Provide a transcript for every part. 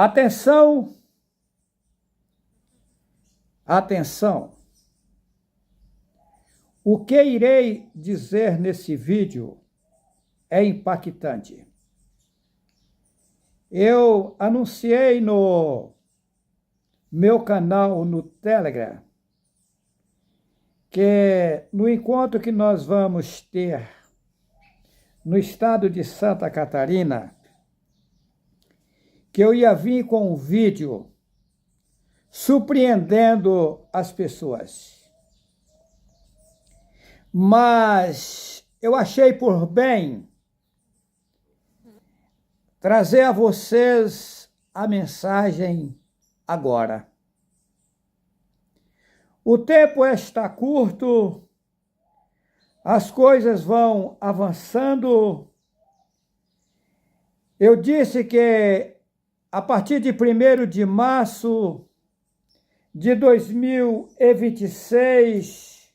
Atenção, atenção. O que irei dizer nesse vídeo é impactante. Eu anunciei no meu canal no Telegram que no encontro que nós vamos ter no estado de Santa Catarina, que eu ia vir com um vídeo surpreendendo as pessoas. Mas eu achei por bem trazer a vocês a mensagem agora. O tempo está curto, as coisas vão avançando. Eu disse que a partir de 1º de março de 2026,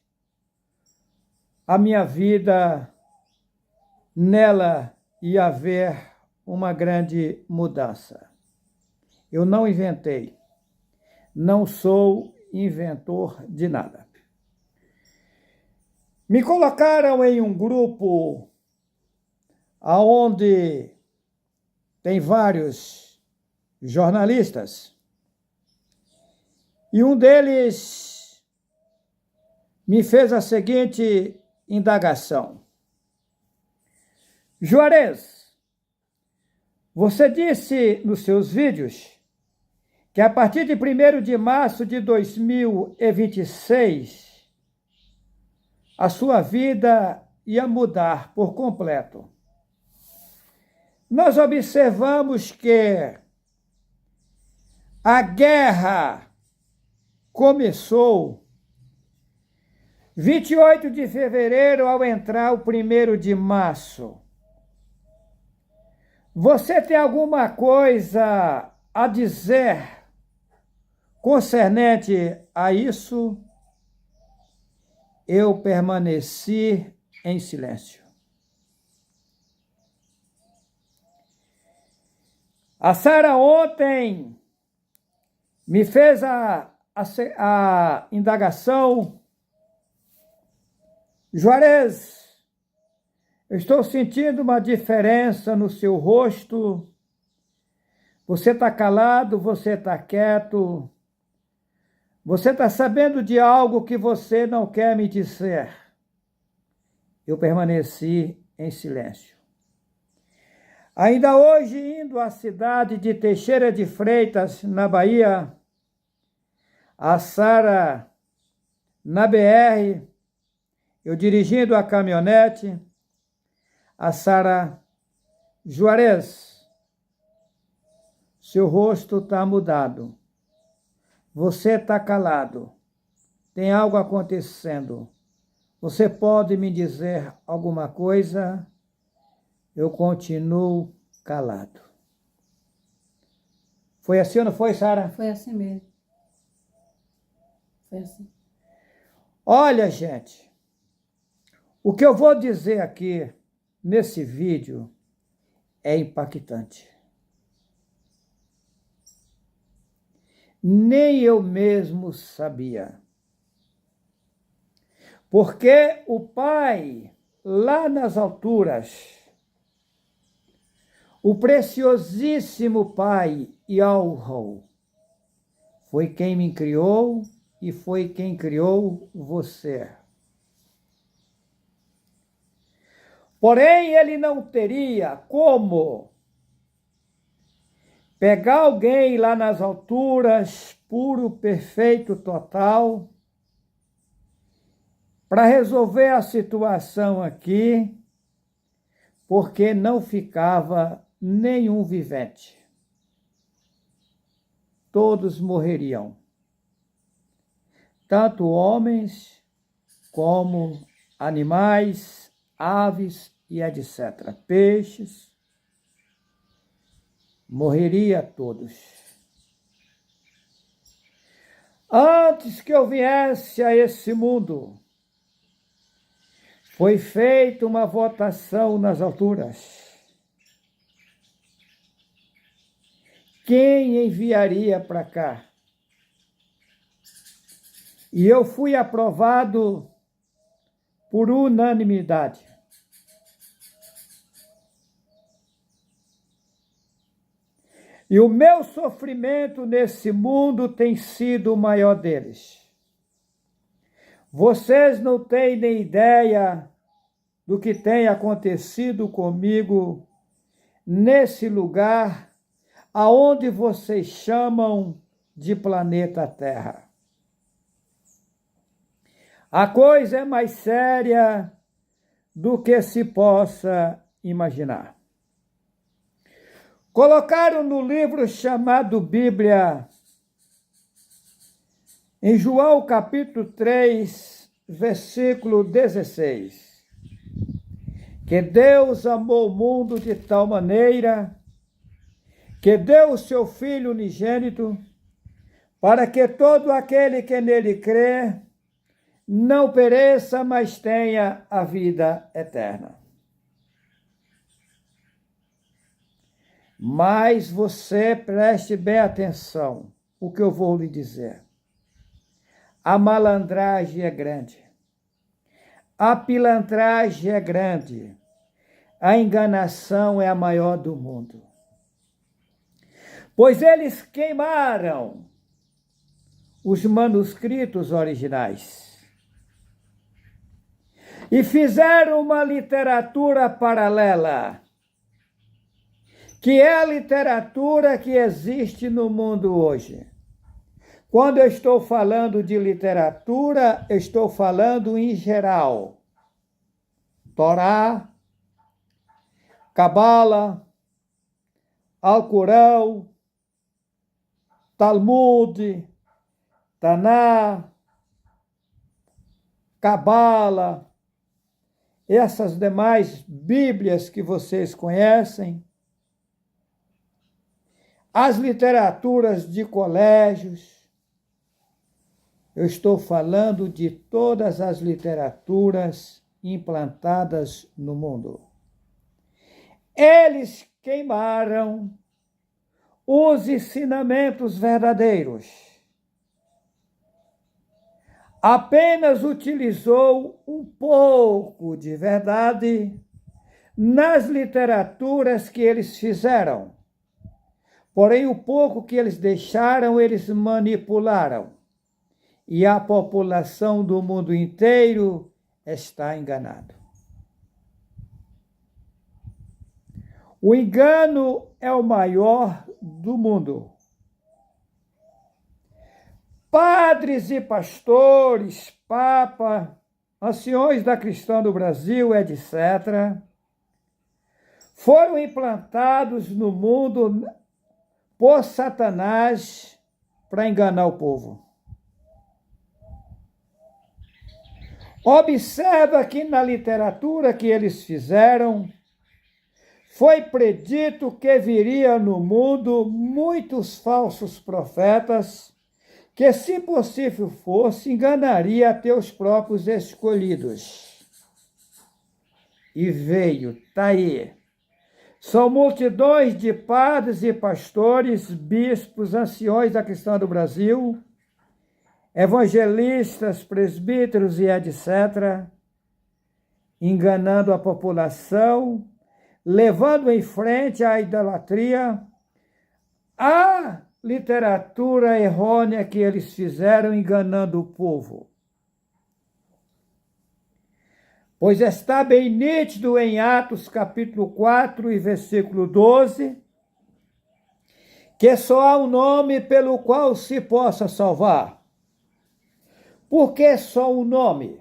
a minha vida, nela ia haver uma grande mudança. Eu não inventei, não sou inventor de nada. Me colocaram em um grupo onde tem vários jornalistas e um deles me fez a seguinte indagação: Juarez, você disse nos seus vídeos que a partir de 1º de março de 2026 a sua vida ia mudar por completo. Nós observamos que a guerra começou 28 de fevereiro ao entrar o 1º de março. Você tem alguma coisa a dizer concernente a isso? Eu permaneci em silêncio. A Sara ontem me fez a indagação: Juarez, eu estou sentindo uma diferença no seu rosto. Você está calado, você está quieto. Você está sabendo de algo que você não quer me dizer. Eu permaneci em silêncio. Ainda hoje, indo à cidade de Teixeira de Freitas, na Bahia, a Sara, na BR, eu dirigindo a caminhonete, a Sara: Juarez, seu rosto está mudado. Você está calado. Tem algo acontecendo. Você pode me dizer alguma coisa? Eu continuo calado. Foi assim ou não foi, Sara? Foi assim mesmo. Foi assim. Olha, gente, o que eu vou dizer aqui nesse vídeo é impactante. Nem eu mesmo sabia. Porque o Pai, lá nas alturas, o preciosíssimo Pai Yahweh, foi quem me criou e foi quem criou você. Porém, ele não teria como pegar alguém lá nas alturas, puro, perfeito, total, para resolver a situação aqui, porque não ficava nenhum vivente. Todos morreriam, tanto homens como animais, aves e etc. Peixes, morreria todos. Antes que eu viesse a esse mundo, foi feita uma votação nas alturas. quem enviaria para cá? E eu fui aprovado por unanimidade. E o meu sofrimento nesse mundo tem sido o maior deles. Vocês não têm nem ideia do que tem acontecido comigo nesse lugar aonde vocês chamam de planeta Terra. A coisa é mais séria do que se possa imaginar. Colocaram no livro chamado Bíblia, em João capítulo 3, versículo 16, que Deus amou o mundo de tal maneira que deu o seu Filho unigênito, para que todo aquele que nele crê não pereça, mas tenha a vida eterna. Mas você preste bem atenção o que eu vou lhe dizer. A malandragem é grande. A pilantragem é grande. A enganação é a maior do mundo. Pois eles queimaram os manuscritos originais e fizeram uma literatura paralela, que é a literatura que existe no mundo hoje. Quando eu estou falando de literatura, eu estou falando em geral. Torá, Cabala, Alcorão, Talmud, Taná, Cabala, essas demais Bíblias que vocês conhecem, as literaturas de colégios. Eu estou falando de todas as literaturas implantadas no mundo. Eles queimaram os ensinamentos verdadeiros. Apenas utilizou um pouco de verdade nas literaturas que eles fizeram. Porém, o pouco que eles deixaram, eles manipularam. E a população do mundo inteiro está enganada. O engano é o maior do mundo. Padres e pastores, papa, anciões da cristã do Brasil, etc., foram implantados no mundo por Satanás para enganar o povo. Observa que na literatura que eles fizeram, foi predito que viria no mundo muitos falsos profetas, que, se possível fosse, enganaria até os próprios escolhidos. E veio, está aí. São multidões de padres e pastores, bispos, anciões da cristã do Brasil, evangelistas, presbíteros e etc., enganando a população, levando em frente a idolatria, a literatura errônea que eles fizeram, enganando o povo. Pois está bem nítido em Atos capítulo 4 e versículo 12, que só há um nome pelo qual se possa salvar. Por que só um nome?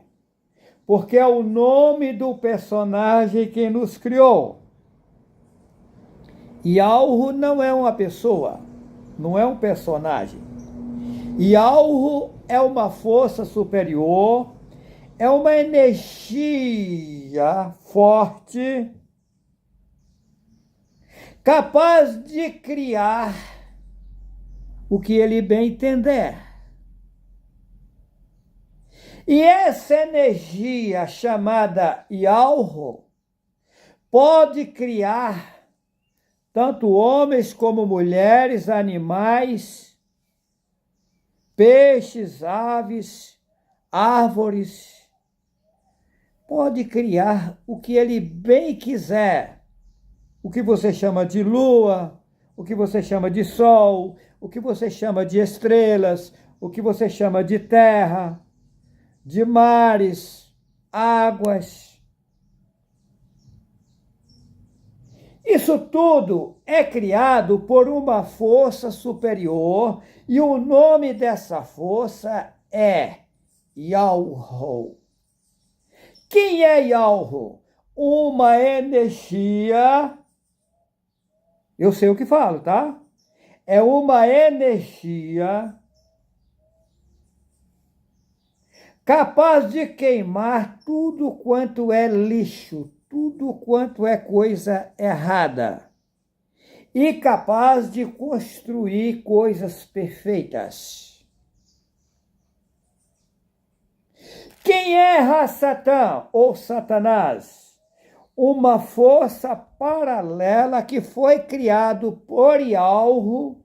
Porque é o nome do personagem que nos criou. Yahweh não é uma pessoa, não é um personagem. Yahweh é uma força superior, é uma energia forte, capaz de criar o que ele bem entender. E essa energia chamada Yahweh pode criar tanto homens como mulheres, animais, peixes, aves, árvores. Pode criar o que ele bem quiser. O que você chama de lua, o que você chama de sol, o que você chama de estrelas, o que você chama de terra, de mares, águas. Isso tudo é criado por uma força superior e o nome dessa força é Yahweh. Quem é Yahweh? Uma energia, eu sei o que falo, tá? É uma energia capaz de queimar tudo quanto é lixo, tudo quanto é coisa errada, e capaz de construir coisas perfeitas. Quem é Satã ou Satanás? Uma força paralela que foi criado por Yahweh,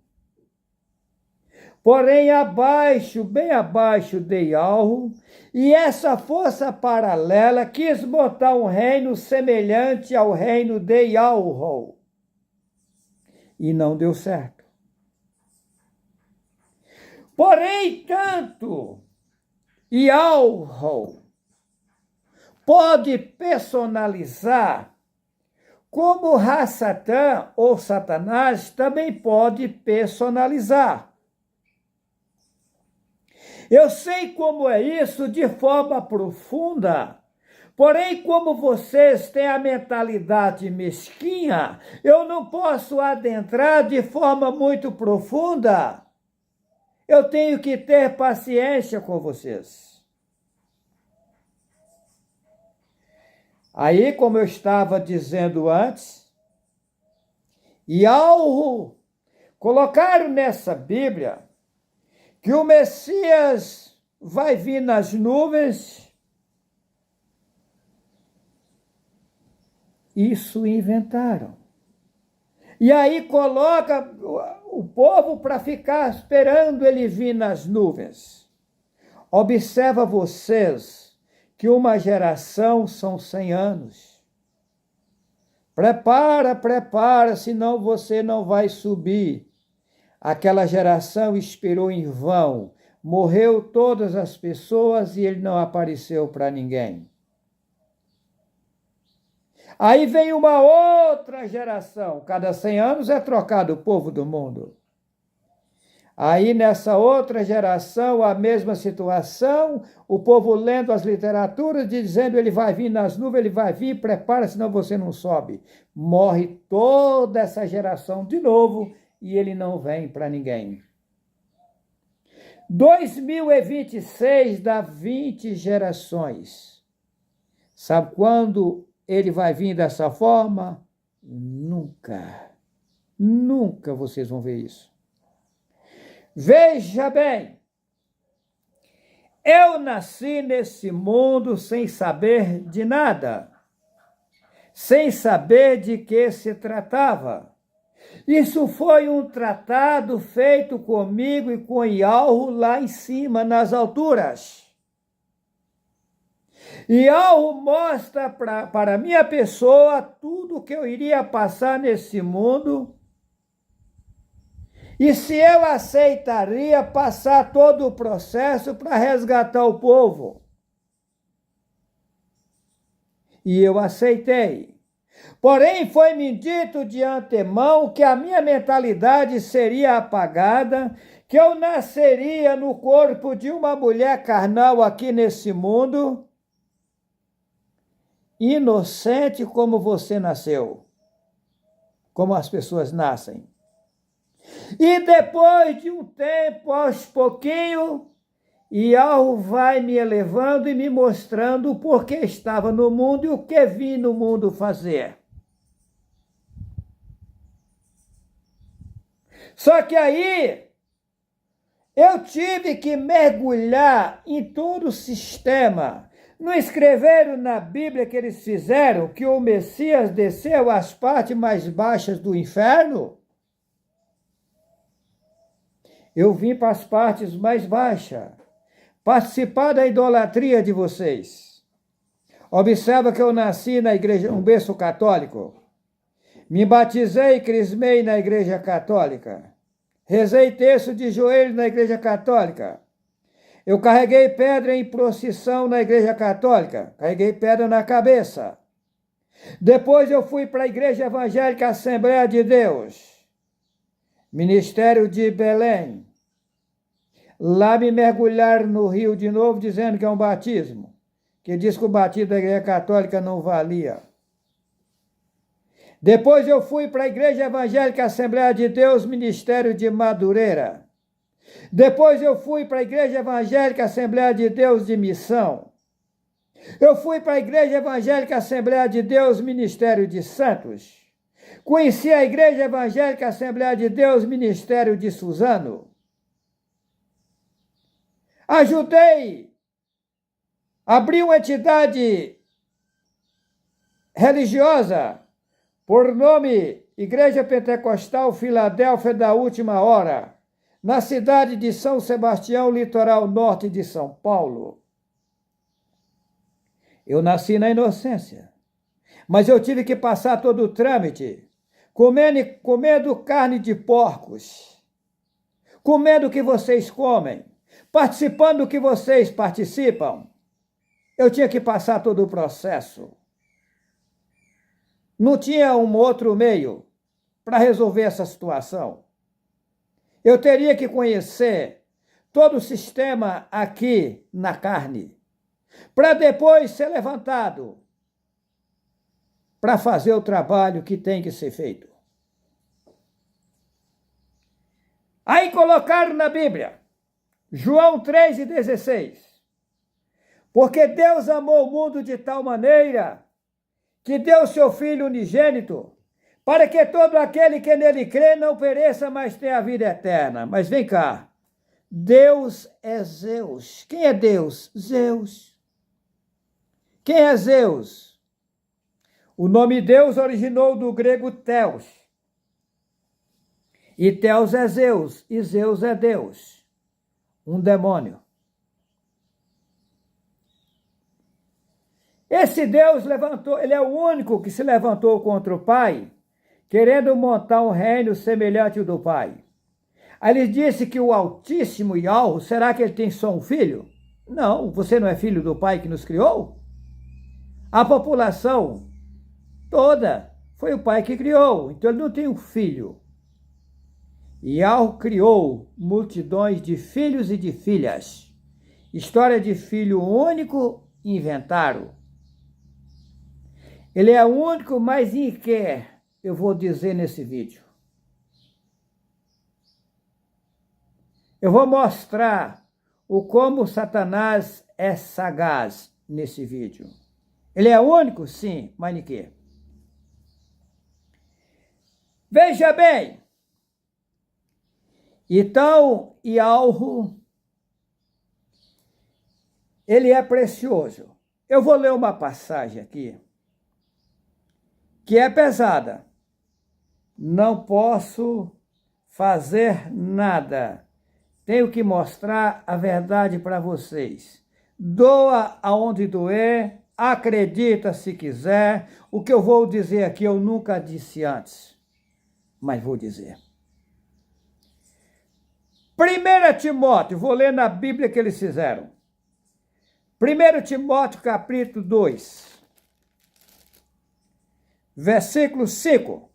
porém abaixo, bem abaixo de Yahweh, e essa força paralela quis botar um reino semelhante ao reino de Yahweh. E não deu certo. Porém, tanto Yahweh pode personalizar, como Satã ou Satanás também pode personalizar. Eu sei como é isso de forma profunda, porém, como vocês têm a mentalidade mesquinha, eu não posso adentrar de forma muito profunda. Eu tenho que ter paciência com vocês. Aí, como eu estava dizendo antes, Yahweh colocaram nessa Bíblia que o Messias vai vir nas nuvens. Isso inventaram. E aí coloca o povo para ficar esperando ele vir nas nuvens. Observa vocês que uma geração são 100 anos. Prepara, senão você não vai subir. Aquela geração esperou em vão, morreu todas as pessoas e ele não apareceu para ninguém. Aí vem uma outra geração, cada 100 anos é trocado o povo do mundo. Aí nessa outra geração, a mesma situação, o povo lendo as literaturas, dizendo ele vai vir nas nuvens, ele vai vir, prepara, senão você não sobe. Morre toda essa geração de novo, e ele não vem para ninguém. 2026 dá 20 gerações. Sabe quando ele vai vir dessa forma? Nunca. Nunca vocês vão ver isso. Veja bem, eu nasci nesse mundo sem saber de nada, sem saber de que se tratava. Isso foi um tratado feito comigo e com Yahweh lá em cima, nas alturas. Yahweh mostra para a minha pessoa tudo o que eu iria passar nesse mundo e se eu aceitaria passar todo o processo para resgatar o povo. E eu aceitei. Porém, foi-me dito de antemão que a minha mentalidade seria apagada, que eu nasceria no corpo de uma mulher carnal aqui nesse mundo, inocente como você nasceu, como as pessoas nascem. E depois de um tempo, aos pouquinhos, Yahweh vai me elevando e me mostrando o porquê estava no mundo e o que vim no mundo fazer. Só que aí eu tive que mergulhar em todo o sistema Não escreveram na Bíblia que eles fizeram que o Messias desceu às partes mais baixas do inferno? Eu vim para as partes mais baixas, participar da idolatria de vocês. Observa que eu nasci na igreja, um berço católico. Me batizei e crismei na igreja católica. Rezei terço de joelhos na igreja católica. Eu carreguei pedra em procissão na igreja católica. Carreguei pedra na cabeça. Depois eu fui para a igreja evangélica Assembleia de Deus. Ministério de Belém. Lá me mergulharam no rio de novo, dizendo que é um batismo. Que diz que o batismo da igreja católica não valia. Depois eu fui para a Igreja Evangélica Assembleia de Deus, Ministério de Madureira. Depois eu fui para a Igreja Evangélica Assembleia de Deus de Missão. Eu fui para a Igreja Evangélica Assembleia de Deus, Ministério de Santos. Conheci a Igreja Evangélica Assembleia de Deus, Ministério de Suzano. Ajudei a abrir uma entidade religiosa por nome Igreja Pentecostal Filadélfia da Última Hora, na cidade de São Sebastião, litoral norte de São Paulo. Eu nasci na inocência, mas eu tive que passar todo o trâmite, comendo carne de porcos, comendo o que vocês comem, participando do que vocês participam. Eu tinha que passar todo o processo. Não tinha um outro meio para resolver essa situação. Eu teria que conhecer todo o sistema aqui na carne, para depois ser levantado, para fazer o trabalho que tem que ser feito. Aí colocaram na Bíblia, João 3,16. Porque Deus amou o mundo de tal maneira que deu seu Filho unigênito, para que todo aquele que nele crê não pereça, mas tenha a vida eterna. Mas vem cá, Deus é Zeus. Quem é Deus? Zeus. Quem é Zeus? O nome Deus originou do grego Theos. E Theos é Zeus, e Zeus é Deus, um demônio. Esse Deus levantou, ele é o único que se levantou contra o Pai, querendo montar um reino semelhante ao do Pai. Aí ele disse que o Altíssimo Yahweh, será que ele tem só um filho? Não, você não é filho do Pai que nos criou? A população toda foi o Pai que criou, então ele não tem um filho. Yahweh criou multidões de filhos e de filhas. História de filho único inventaram. Ele é o único, mas em que eu vou dizer nesse vídeo. Eu vou mostrar o como Satanás é sagaz nesse vídeo. Ele é único? Sim, mas em que? Veja bem. Então, Yahweh, ele é precioso. Eu vou ler uma passagem aqui, que é pesada. Não posso fazer nada. Tenho que mostrar a verdade para vocês. Doa aonde doer, acredita se quiser. O que eu vou dizer aqui eu nunca disse antes, mas vou dizer. 1 Timóteo, vou ler na Bíblia que eles fizeram. 1 Timóteo, capítulo 2. Versículo 5.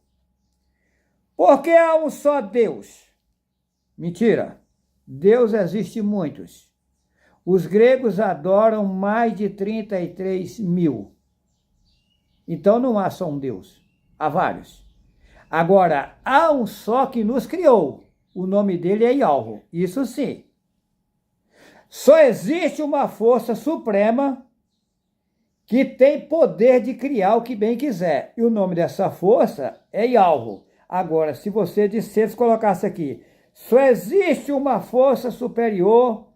Porque há um só Deus. Mentira. Deus existe muitos. Os gregos adoram mais de 33 mil. Então não há só um Deus. Há vários. Agora, há um só que nos criou. O nome dele é Yahweh. Isso sim. Só existe uma força suprema que tem poder de criar o que bem quiser. E o nome dessa força é Yahweh. Agora, se você dissesse, colocasse aqui, só existe uma força superior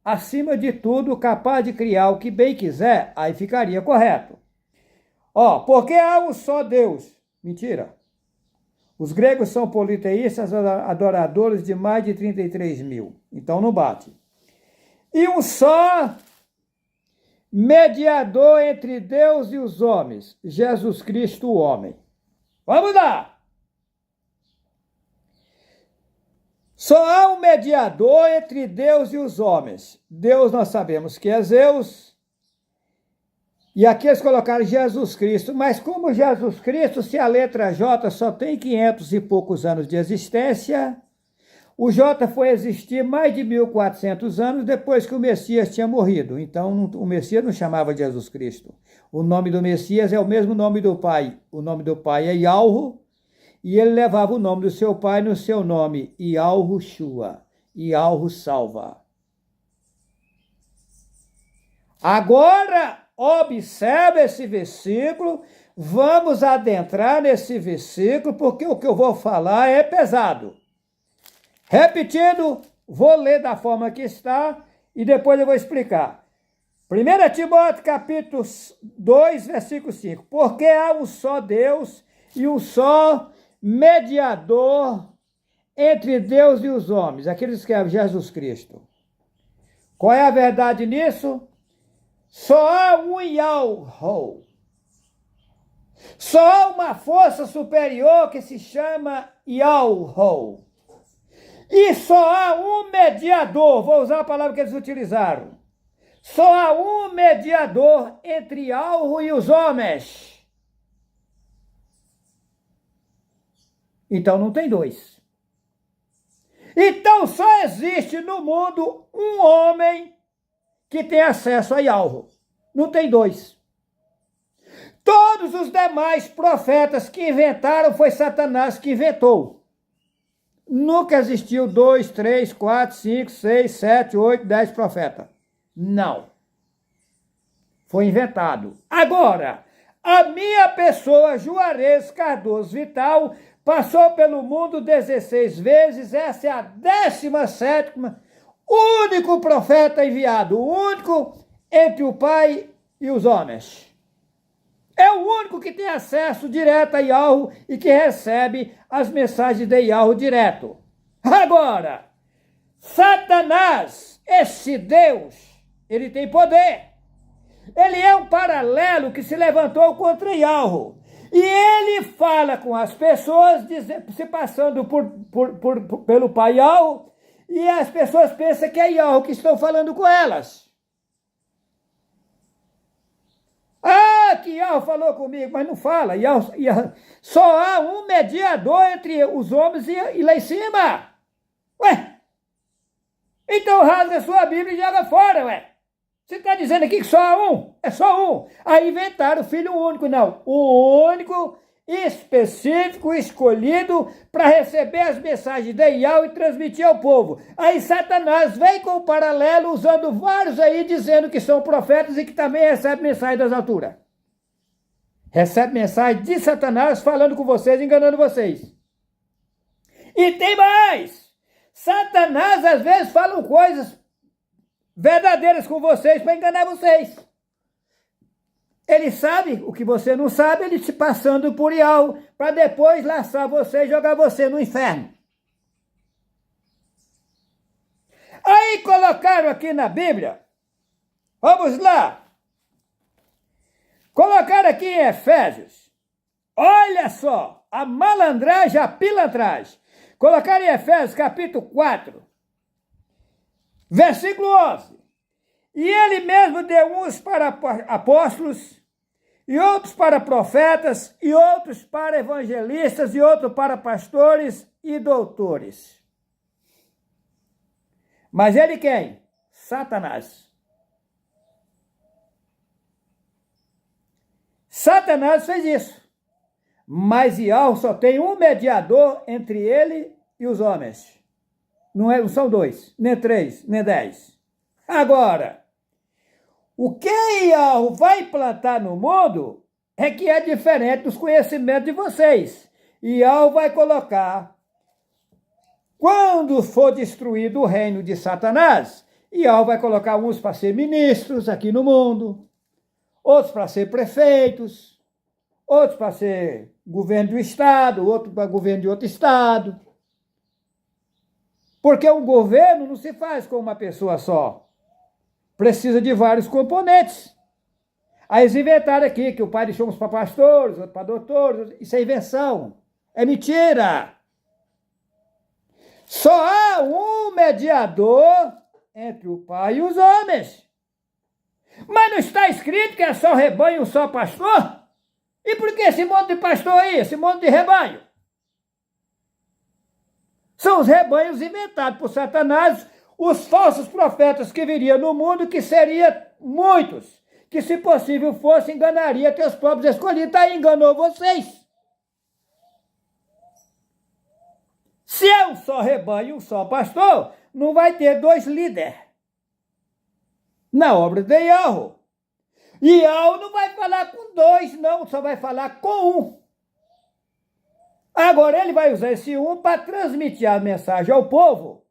acima de tudo, capaz de criar o que bem quiser, aí ficaria correto. Porque há um só Deus. Mentira. Os gregos são politeístas, adoradores de mais de 33 mil. Então não bate. E um só mediador entre Deus e os homens, Jesus Cristo, o homem. Vamos lá! Só há um mediador entre Deus e os homens. Deus nós sabemos que é Zeus. E aqui eles colocaram Jesus Cristo. Mas como Jesus Cristo, se a letra J só tem 500 e poucos anos de existência, o J foi existir mais de 1400 anos depois que o Messias tinha morrido. Então o Messias não chamava de Jesus Cristo. O nome do Messias é o mesmo nome do Pai. O nome do Pai é Yahweh. E ele levava o nome do seu pai no seu nome, Yahushua, Yahweh salva. Agora, observe esse versículo, vamos adentrar nesse versículo, porque o que eu vou falar é pesado. Repetindo, vou ler da forma que está e depois eu vou explicar. 1 Timóteo capítulo 2, versículo 5. Porque há um só Deus e um só mediador entre Deus e os homens. Aqui ele escreve Jesus Cristo. Qual é a verdade nisso? Só há um Yahweh. Só há uma força superior que se chama Yahweh. E só há um mediador, vou usar a palavra que eles utilizaram. Só há um mediador entre Yahweh e os homens. Então não tem dois. Então só existe no mundo um homem que tem acesso a Yahweh. Não tem dois. Todos os demais profetas que inventaram foi Satanás que inventou. Nunca existiu 2, 3, 4, 5, 6, 7, 8, 10 profetas. Não. Foi inventado. Agora, a minha pessoa, Juarez Cardoso Vital, passou pelo mundo 16 vezes, essa é a 17ª, único profeta enviado, o único entre o Pai e os homens. É o único que tem acesso direto a Yahweh e que recebe as mensagens de Yahweh direto. Agora, Satanás, esse Deus, ele tem poder. Ele é um paralelo que se levantou contra Yahweh. E ele fala com as pessoas, se passando pelo Pai Yahweh, e as pessoas pensam que é Yahweh que estão falando com elas. Que Yahweh falou comigo, mas não fala. Só há um mediador entre os homens e lá em cima. Ué? Então rasga a sua Bíblia e joga fora, ué. Você está dizendo aqui que só há um? É só um. Aí inventaram o Filho único. Não, o único, específico, escolhido para receber as mensagens de Yahweh e transmitir ao povo. Aí Satanás vem com o paralelo, usando vários aí, dizendo que são profetas e que também recebem mensagem das alturas. Recebe mensagem de Satanás falando com vocês, enganando vocês. E tem mais! Satanás às vezes fala coisas verdadeiras com vocês para enganar vocês. Ele sabe o que você não sabe, ele te passando por Yahweh, para depois laçar você e jogar você no inferno. Aí colocaram aqui na Bíblia, vamos lá, colocaram aqui em Efésios, olha só, a malandragem, a pilantragem. Colocaram em Efésios capítulo 4, versículo 11. E ele mesmo deu uns para apóstolos, e outros para profetas, e outros para evangelistas, e outros para pastores e doutores. Mas ele quem? Satanás. Satanás fez isso. Mas Yahweh só tem um mediador entre ele e os homens. Não são 2, nem 3, nem 10. Agora, o que Yahweh vai implantar no mundo é que é diferente dos conhecimentos de vocês. Yahweh vai colocar, quando for destruído o reino de Satanás, E Al vai colocar uns para ser ministros aqui no mundo, outros para ser prefeitos, outros para ser governo do estado, outro para governo de outro estado. Porque um governo não se faz com uma pessoa só. Precisa de vários componentes. Aí eles inventaram aqui que o pai deixou uns para pastores, outro para doutores. Isso é invenção. É mentira. Só há um mediador entre o pai e os homens. Mas não está escrito que é só rebanho e um só pastor? E por que esse monte de pastor aí, esse monte de rebanho? São os rebanhos inventados por Satanás, os falsos profetas que viriam no mundo, que seriam muitos, que se possível fosse, enganaria teus próprios escolhidos. Aí enganou vocês. Se é um só rebanho e um só pastor, não vai ter dois líderes na obra de Yahweh. E Yahweh não vai falar com dois, não, só vai falar com um. Agora ele vai usar esse um para transmitir a mensagem ao povo.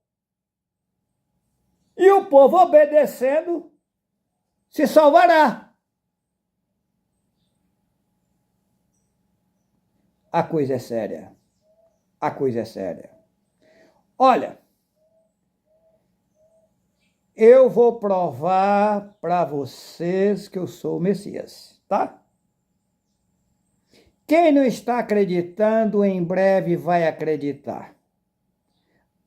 E o povo, obedecendo, se salvará. A coisa é séria. A coisa é séria. Olha, eu vou provar para vocês que eu sou o Messias, tá? Quem não está acreditando, em breve vai acreditar.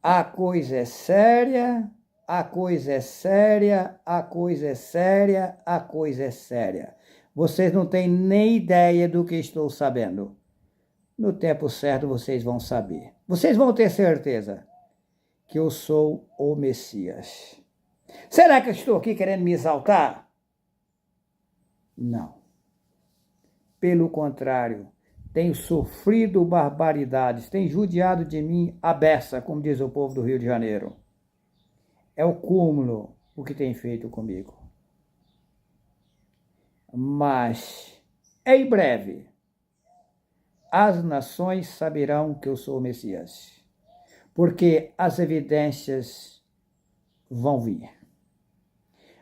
A coisa é séria, a coisa é séria, a coisa é séria, a coisa é séria. Vocês não têm nem ideia do que estou sabendo. No tempo certo vocês vão saber. Vocês vão ter certeza que eu sou o Messias. Será que eu estou aqui querendo me exaltar? Não. Pelo contrário, tenho sofrido barbaridades, tenho judiado de mim a beça, como diz o povo do Rio de Janeiro. É o cúmulo o que tem feito comigo. Mas, em breve, as nações saberão que eu sou o Messias, porque as evidências vão vir.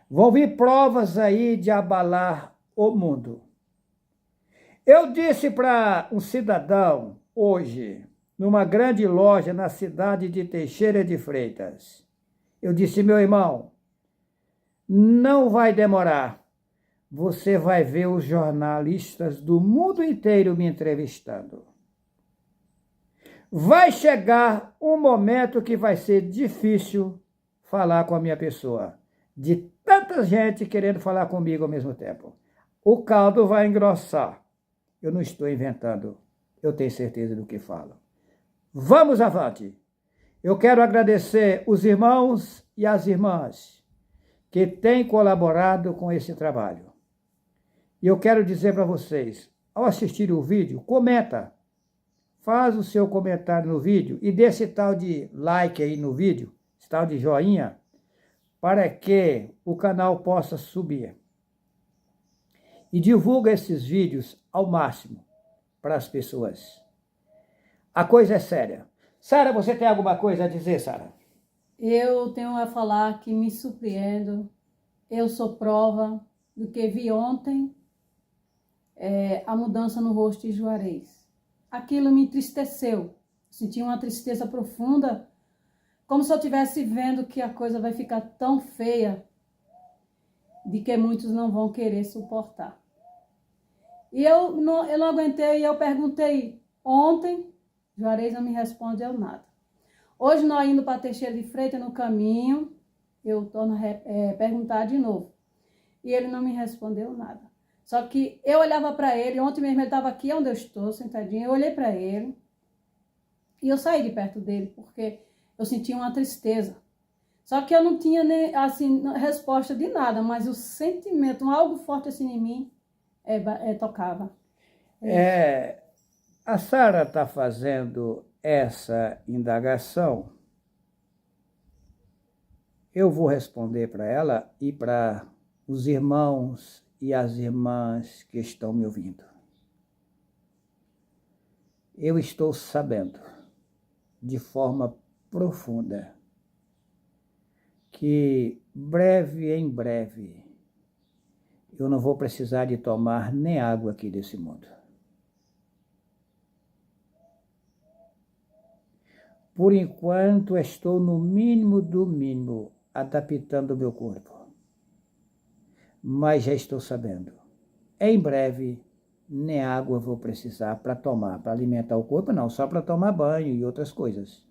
Vão vir provas aí de abalar o mundo. Eu disse para um cidadão hoje, numa grande loja na cidade de Teixeira de Freitas, eu disse, meu irmão, não vai demorar. Você vai ver os jornalistas do mundo inteiro me entrevistando. Vai chegar um momento que vai ser difícil falar com a minha pessoa, de tanta gente querendo falar comigo ao mesmo tempo. O caldo vai engrossar. Eu não estou inventando, eu tenho certeza do que falo. Vamos avante. Eu quero agradecer os irmãos e as irmãs que têm colaborado com esse trabalho. E eu quero dizer para vocês, ao assistir o vídeo, comenta. Faz o seu comentário no vídeo e dê esse tal de like aí no vídeo, esse tal de joinha, para que o canal possa subir. E divulga esses vídeos ao máximo para as pessoas. A coisa é séria. Sara, você tem alguma coisa a dizer, Sara? Eu tenho a falar que me surpreendo. Eu sou prova do que vi ontem, a mudança no rosto de Juarez. Aquilo me entristeceu. Senti uma tristeza profunda, como se eu estivesse vendo que a coisa vai ficar tão feia, de que muitos não vão querer suportar. E eu não aguentei, e eu perguntei ontem, Juarez não me respondeu nada. Hoje, nós indo para Teixeira de Freitas, no caminho, eu torno a perguntar de novo. E ele não me respondeu nada. Só que eu olhava para ele, ontem mesmo ele estava aqui onde eu estou, sentadinho, eu olhei para ele e eu saí de perto dele, porque eu sentia uma tristeza. Só que eu não tinha nem, assim, resposta de nada, mas o sentimento, algo forte assim em mim, tocava. A Sara está fazendo essa indagação. Eu vou responder para ela e para os irmãos e as irmãs que estão me ouvindo. Eu estou sabendo, de forma profunda, que em breve, eu não vou precisar de tomar nem água aqui desse mundo. Por enquanto, estou no mínimo do mínimo adaptando o meu corpo. Mas já estou sabendo. Em breve, nem água vou precisar para tomar, para alimentar o corpo, não, só para tomar banho e outras coisas.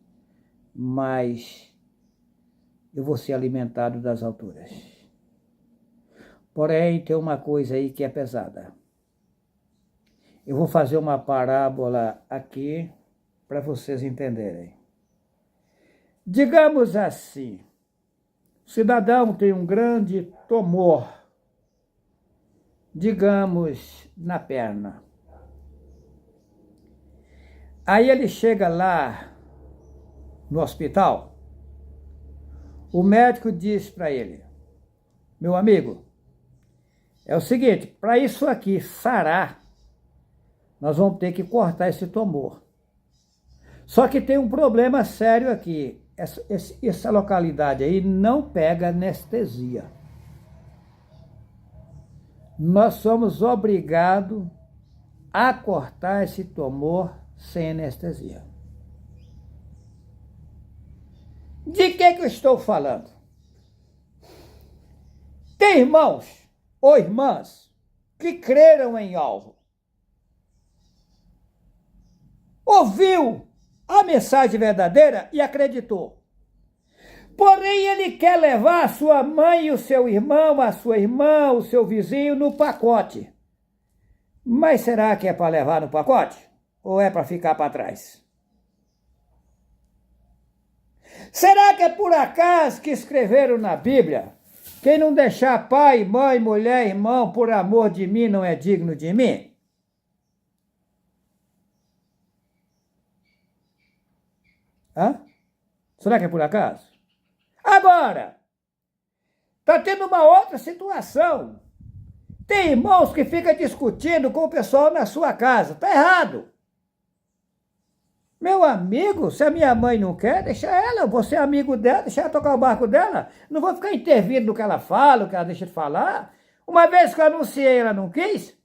Mas eu vou ser alimentado das alturas. Porém, tem uma coisa aí que é pesada. Eu vou fazer uma parábola aqui para vocês entenderem. Digamos assim, o cidadão tem um grande tumor, digamos, na perna. Aí ele chega lá no hospital, o médico diz para ele: meu amigo, é o seguinte, para isso aqui sarar, nós vamos ter que cortar esse tumor. Só que tem um problema sério aqui. Essa localidade aí não pega anestesia. Nós somos obrigados a cortar esse tumor sem anestesia. De que eu estou falando? Tem irmãos ou irmãs que creram em algo. Ouviu a mensagem verdadeira e acreditou. Porém, ele quer levar a sua mãe e o seu irmão, a sua irmã, o seu vizinho no pacote. Mas será que é para levar no pacote? Ou é para ficar para trás? Será que é por acaso que escreveram na Bíblia: quem não deixar pai, mãe, mulher, irmão, por amor de mim, não é digno de mim? Hã? Será que é por acaso? Agora, está tendo uma outra situação. Tem irmãos que ficam discutindo com o pessoal na sua casa. Está errado. Meu amigo, se a minha mãe não quer, deixa ela. Eu vou ser amigo dela, deixa ela tocar o barco dela. Não vou ficar intervindo no que ela fala, o que ela deixa de falar. Uma vez que eu anunciei, ela não quis.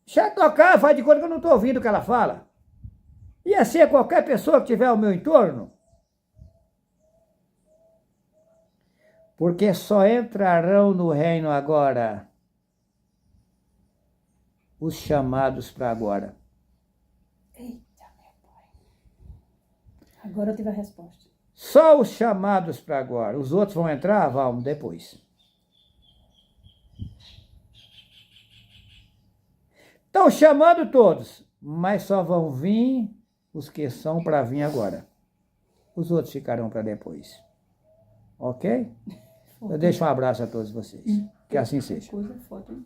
Deixa ela tocar, faz de conta que eu não estou ouvindo o que ela fala. E assim é qualquer pessoa que tiver ao meu entorno. Porque só entrarão no reino agora os chamados para agora. Eita, meu pai. Agora eu tive a resposta. Só os chamados para agora. Os outros vão entrar? Vão depois. Estão chamando todos, mas só vão vir os que são para vir agora. Os outros ficarão para depois. Ok? Eu deixo um abraço a todos vocês. Que assim seja. Coisa foda, hein?